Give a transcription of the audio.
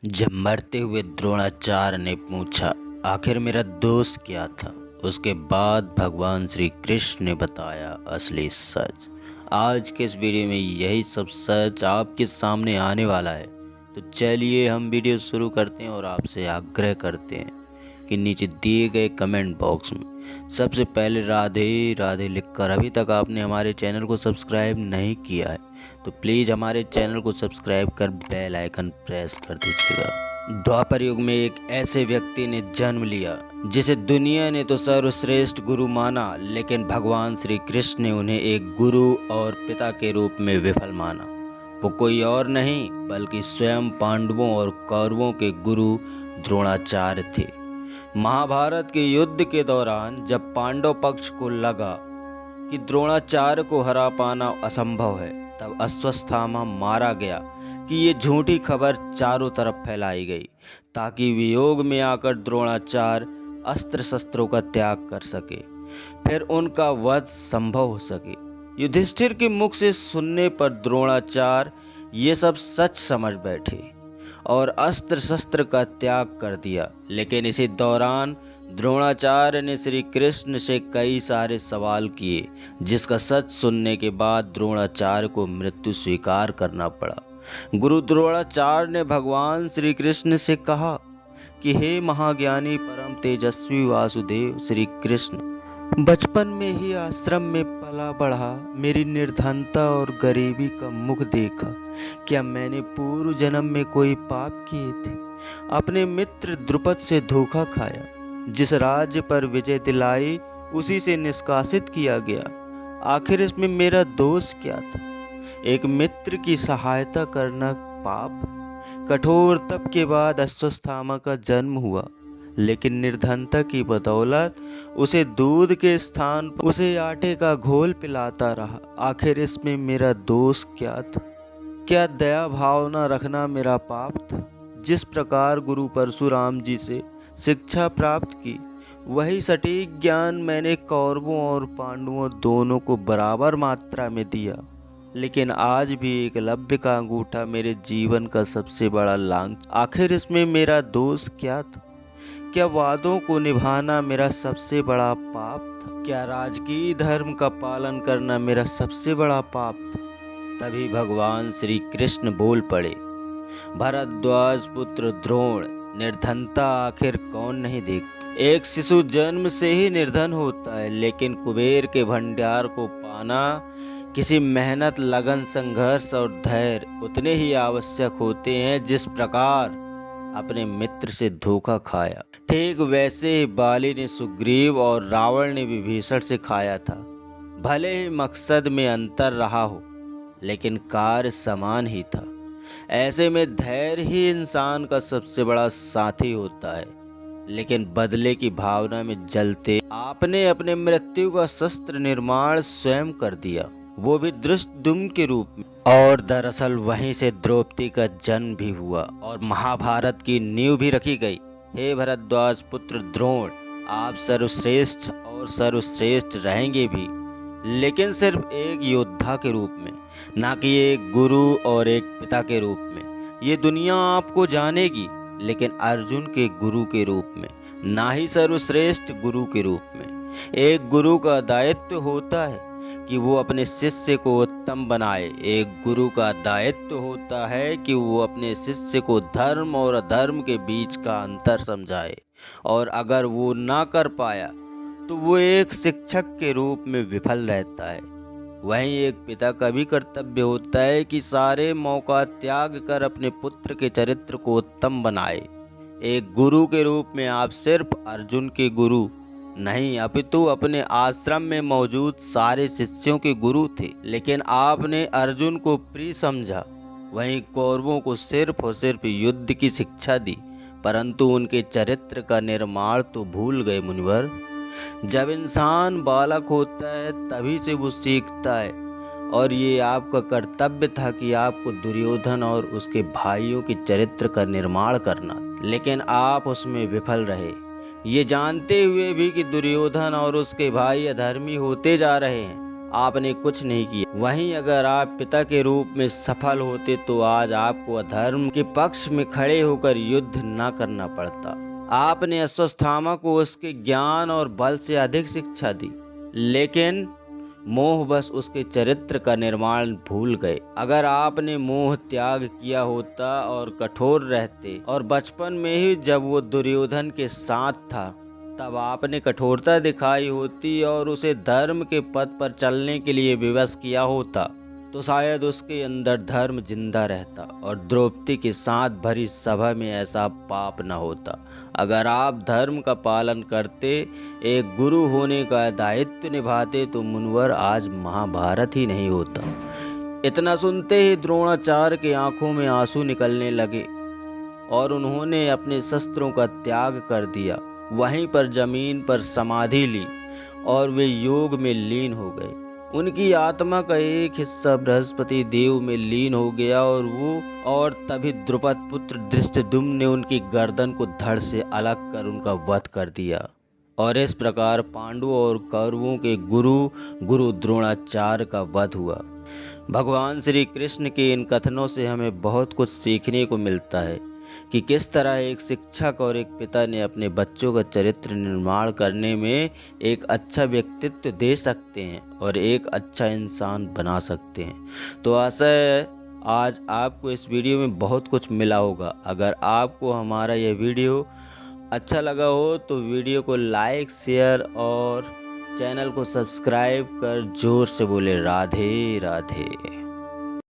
जब मरते हुए द्रोणाचार्य ने पूछा आखिर मेरा दोस्त क्या था, उसके बाद भगवान श्री कृष्ण ने बताया असली सच। आज के इस वीडियो में यही सब सच आपके सामने आने वाला है। तो चलिए हम वीडियो शुरू करते हैं और आपसे आग्रह करते हैं कि नीचे दिए गए कमेंट बॉक्स में सबसे पहले राधे राधे लिखकर अभी तक आपने हमारे चैनल को सब्सक्राइब नहीं किया है तो प्लीज़ हमारे चैनल को सब्सक्राइब कर बेल आइकन प्रेस कर दीजिएगा। द्वापर युग में एक ऐसे व्यक्ति ने जन्म लिया जिसे दुनिया ने तो सर्वश्रेष्ठ गुरु माना, लेकिन भगवान श्री कृष्ण ने उन्हें एक गुरु और पिता के रूप में विफल माना। वो कोई और नहीं बल्कि स्वयं पांडवों और कौरवों के गुरु द्रोणाचार्य थे। महाभारत के युद्ध के दौरान जब पांडव पक्ष को लगा कि द्रोणाचार्य को हरा पाना असंभव है, तब अश्वत्थामा मारा गया कि ये झूठी खबर चारों तरफ फैलाई गई ताकि वियोग में आकर द्रोणाचार्य अस्त्र शस्त्रों का त्याग कर सके, फिर उनका वध संभव हो सके। युधिष्ठिर के मुख से सुनने पर द्रोणाचार्य ये सब सच समझ बैठे और अस्त्र शस्त्र का त्याग कर दिया। लेकिन इसी दौरान द्रोणाचार्य ने श्री कृष्ण से कई सारे सवाल किए, जिसका सच सुनने के बाद द्रोणाचार्य को मृत्यु स्वीकार करना पड़ा। गुरु द्रोणाचार्य ने भगवान श्री कृष्ण से कहा कि हे महाज्ञानी परम तेजस्वी वासुदेव श्री कृष्ण, बचपन में ही आश्रम में पला बढ़ा, मेरी निर्धनता और गरीबी का मुख देखा। क्या मैंने पूर्व जन्म में कोई पाप किए थे? अपने मित्र द्रुपद से धोखा खाया, जिस राज्य पर विजय दिलाई उसी से निष्कासित किया गया। आखिर इसमें मेरा दोष क्या था? एक मित्र की सहायता करना पाप? कठोर तप के बाद अश्वत्थामा का जन्म हुआ, लेकिन निर्धनता की बदौलत उसे दूध के स्थान पर उसे आटे का घोल पिलाता रहा। आखिर इसमें मेरा दोष क्या था? क्या दया भावना रखना मेरा पाप था? जिस प्रकार गुरु परशुराम जी से शिक्षा प्राप्त की, वही सटीक ज्ञान मैंने कौरवों और पांडवों दोनों को बराबर मात्रा में दिया, लेकिन आज भी एकलव्य का अंगूठा मेरे जीवन का सबसे बड़ा लांछन। आखिर इसमें मेरा दोष क्या था? क्या वादों को निभाना मेरा सबसे बड़ा पाप था? क्या राजकीय धर्म का पालन करना मेरा सबसे बड़ा पाप था? तभी भगवान श्री कृष्ण बोल पड़े, भरद्वाज पुत्र द्रोण, निर्धनता आखिर कौन नहीं देखता? एक शिशु जन्म से ही निर्धन होता है, लेकिन कुबेर के भंडार को पाना किसी मेहनत, लगन, संघर्ष और धैर्य उतने ही आवश्यक होते हैं जिस प्रकार अपने मित्र से धोखा खाया। ठीक वैसे ही बाली ने सुग्रीव और रावण ने विभीषण से खाया था। भले ही मकसद में अंतर रहा हो, लेकिन कार्य समान ही था। ऐसे में धैर्य ही इंसान का सबसे बड़ा साथी होता है। लेकिन बदले की भावना में जलते आपने अपने मृत्यु का शस्त्र निर्माण स्वयं कर दिया, वो भी धृष्टद्युम्न के रूप में। और दरअसल वहीं से द्रौपदी का जन्म भी हुआ और महाभारत की नींव भी रखी गई। हे भरद्वाज पुत्र द्रोण, आप सर्वश्रेष्ठ और सर्वश्रेष्ठ रहेंगे भी, लेकिन सिर्फ एक योद्धा के रूप में, ना कि एक गुरु और एक पिता के रूप में। ये दुनिया आपको जानेगी, लेकिन अर्जुन के गुरु के रूप में, ना ही सर्वश्रेष्ठ गुरु के रूप में। एक गुरु का दायित्व होता है कि वो अपने शिष्य को उत्तम बनाए। एक गुरु का दायित्व होता है कि वो अपने शिष्य को धर्म और अधर्म के बीच का अंतर समझाए, और अगर वो ना कर पाया तो वो एक शिक्षक के रूप में विफल रहता है। वहीं एक पिता का भी कर्तव्य होता है कि सारे मौका त्याग कर अपने पुत्र के चरित्र को उत्तम बनाए। एक गुरु के रूप में आप सिर्फ अर्जुन के गुरु नहीं, अपितु अपने आश्रम में मौजूद सारे शिष्यों के गुरु थे। लेकिन आपने अर्जुन को प्रिय समझा, वहीं कौरवों को सिर्फ और सिर्फ युद्ध की शिक्षा दी, परंतु उनके चरित्र का निर्माण तो भूल गए मुनिवर। जब इंसान बालक होता है तभी से वो सीखता है, और ये आपका कर्तव्य था कि आपको दुर्योधन और उसके भाइयों के चरित्र का निर्माण करना, लेकिन आप उसमें विफल रहे। ये जानते हुए भी कि दुर्योधन और उसके भाई अधर्मी होते जा रहे हैं, आपने कुछ नहीं किया। वहीं अगर आप पिता के रूप में सफल होते तो आज आपको अधर्म के पक्ष में खड़े होकर युद्ध न करना पड़ता। आपने अश्वत्थामा को उसके ज्ञान और बल से अधिक शिक्षा दी, लेकिन मोहवश उसके चरित्र का निर्माण भूल गए। अगर आपने मोह त्याग किया होता और कठोर रहते और बचपन में ही जब वो दुर्योधन के साथ था तब आपने कठोरता दिखाई होती और उसे धर्म के पथ पर चलने के लिए विवश किया होता तो शायद उसके अंदर धर्म जिंदा रहता और द्रौपदी के साथ भरी सभा में ऐसा पाप न होता। अगर आप धर्म का पालन करते, एक गुरु होने का दायित्व निभाते तो मुनिवर आज महाभारत ही नहीं होता। इतना सुनते ही द्रोणाचार्य की आंखों में आंसू निकलने लगे और उन्होंने अपने शस्त्रों का त्याग कर दिया। वहीं पर जमीन पर समाधि ली और वे योग में लीन हो गए। उनकी आत्मा का एक हिस्सा बृहस्पति देव में लीन हो गया और तभी द्रुपद पुत्र धृष्टद्युम्न ने उनकी गर्दन को धड़ से अलग कर उनका वध कर दिया। और इस प्रकार पांडवों और कौरवों के गुरु द्रोणाचार्य का वध हुआ। भगवान श्री कृष्ण के इन कथनों से हमें बहुत कुछ सीखने को मिलता है कि किस तरह एक शिक्षक और एक पिता ने अपने बच्चों का चरित्र निर्माण करने में एक अच्छा व्यक्तित्व दे सकते हैं और एक अच्छा इंसान बना सकते हैं। तो आशा है आज आपको इस वीडियो में बहुत कुछ मिला होगा। अगर आपको हमारा यह वीडियो अच्छा लगा हो तो वीडियो को लाइक, शेयर और चैनल को सब्सक्राइब कर जोर से बोले राधे राधे।